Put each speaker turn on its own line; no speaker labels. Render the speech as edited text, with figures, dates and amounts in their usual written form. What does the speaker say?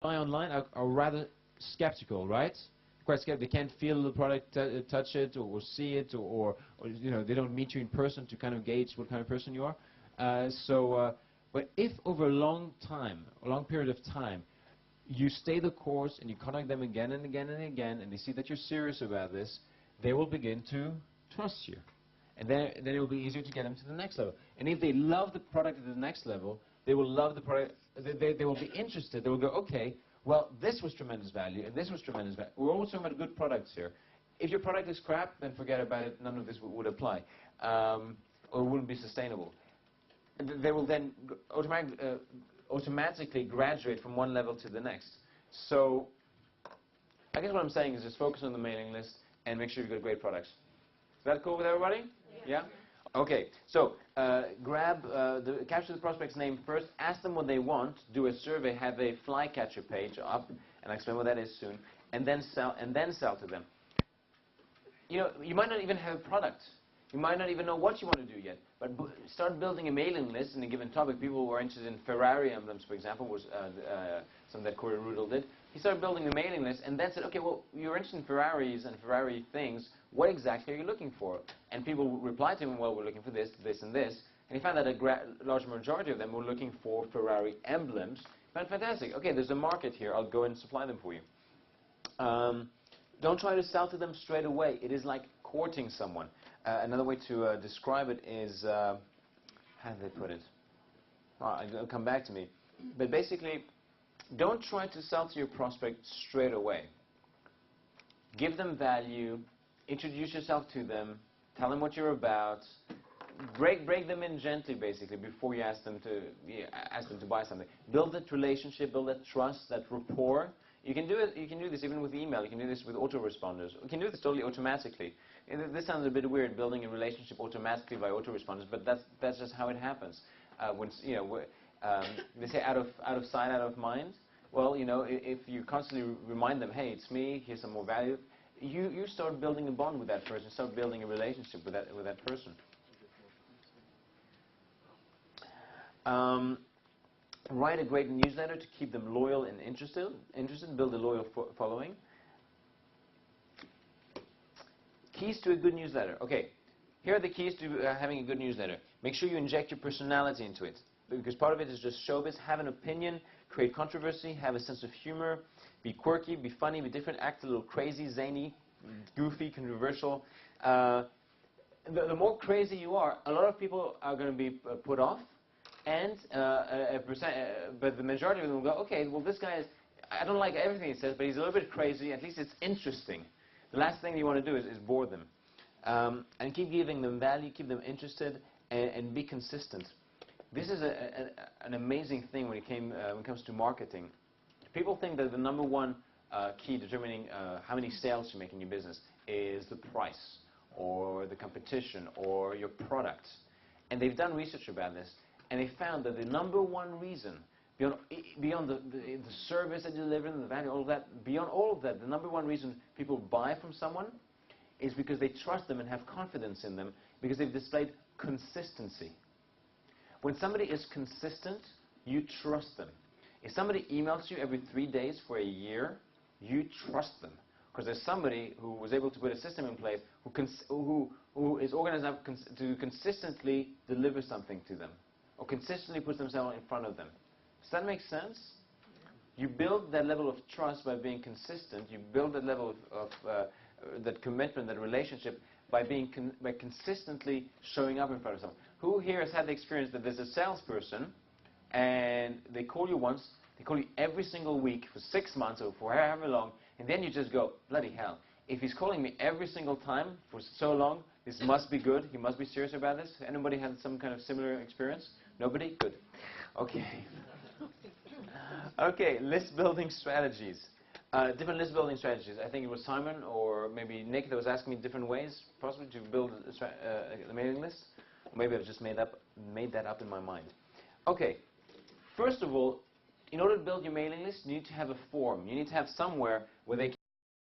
buy online are rather skeptical, right? Quite skeptical. They can't feel the product, touch it, or see it, or you know, they don't meet you in person to kind of gauge what kind of person you are. But if over a long period of time, you stay the course and you contact them again and again and again, and they see that you're serious about this, they will begin to trust you. And then it will be easier to get them to the next level. And if they love the product at the next level, they will love the product, they will be interested. They will go, okay, well, this was tremendous value, and this was tremendous value. We're always talking about good products here. If your product is crap, then forget about it. None of this would apply, or wouldn't be sustainable. And they will then automatically graduate from one level to the next. So I guess what I'm saying is just focus on the mailing list and make sure you've got great products. Is that cool with everybody? Yeah? Okay, so capture the prospect's name first, ask them what they want, do a survey, have a flycatcher page up, and I'll explain what that is soon, and then sell to them. You know, you might not even have a product. You might not even know what you want to do yet, but start building a mailing list in a given topic. People who are interested in Ferrari emblems, for example, was something that Corey Rudel did. He started building a mailing list and then said, okay, well, you're interested in Ferraris and Ferrari things. What exactly are you looking for? And people would reply to him, well, we're looking for this, this, and this. And he found that a large majority of them were looking for Ferrari emblems. But fantastic. Okay, there's a market here. I'll go and supply them for you. Don't try to sell to them straight away. It is like courting someone. Another way to describe it is, how do they put it? It'll come back to me. But basically, don't try to sell to your prospect straight away. Give them value. Introduce yourself to them. Tell them what you're about. Break them in gently, basically, before you ask them to buy something. Build that relationship. Build that trust, that rapport. You can do it. You can do this even with email. You can do this with autoresponders. You can do this totally automatically. This sounds a bit weird, building a relationship automatically by autoresponders, but that's just how it happens. They say out of sight, out of mind. Well, you know, if you constantly remind them, hey, it's me. Here's some more value. You start building a bond with that person. Start building a relationship with that person. Write a great newsletter to keep them loyal and interested. Build a loyal following. Keys to a good newsletter. Okay, here are the keys to having a good newsletter. Make sure you inject your personality into it, because part of it is just showbiz. Have an opinion, create controversy, have a sense of humor, be quirky, be funny, be different, act a little crazy, zany, goofy, controversial. The more crazy you are, a lot of people are going to be put off, and but the majority of them will go, okay, well, this guy is, I don't like everything he says, but he's a little bit crazy. At least it's interesting. The last thing you want to do is bore them. And keep giving them value, keep them interested, and be consistent. This is an amazing thing when it comes to marketing. People think that the number one key determining how many sales you make in your business is the price, or the competition, or your product. And they've done research about this, and they found that the number one reason, beyond the service that you deliver and the value, all of that, beyond all of that, the number one reason people buy from someone is because they trust them and have confidence in them, because they've displayed consistency. When somebody is consistent, you trust them. If somebody emails you every 3 days for a year, you trust them. Because there's somebody who was able to put a system in place who is organized enough to consistently deliver something to them, or consistently put themselves in front of them. Does that make sense? You build that level of trust by being consistent. You build that level of that commitment, that relationship, by consistently showing up in front of someone. Who here has had the experience that there's a salesperson and they call you once, they call you every single week for 6 months or for however long, and then you just go, bloody hell, if he's calling me every single time for so long, this must be good, he must be serious about this. Anybody had some kind of similar experience? Nobody? Good. Okay. Okay, list building strategies. Different list building strategies. I think it was Simon or maybe Nick that was asking me different ways, possibly, to build a mailing list. Or maybe I've just made that up in my mind. Okay, first of all, in order to build your mailing list, you need to have a form. You need to have somewhere where they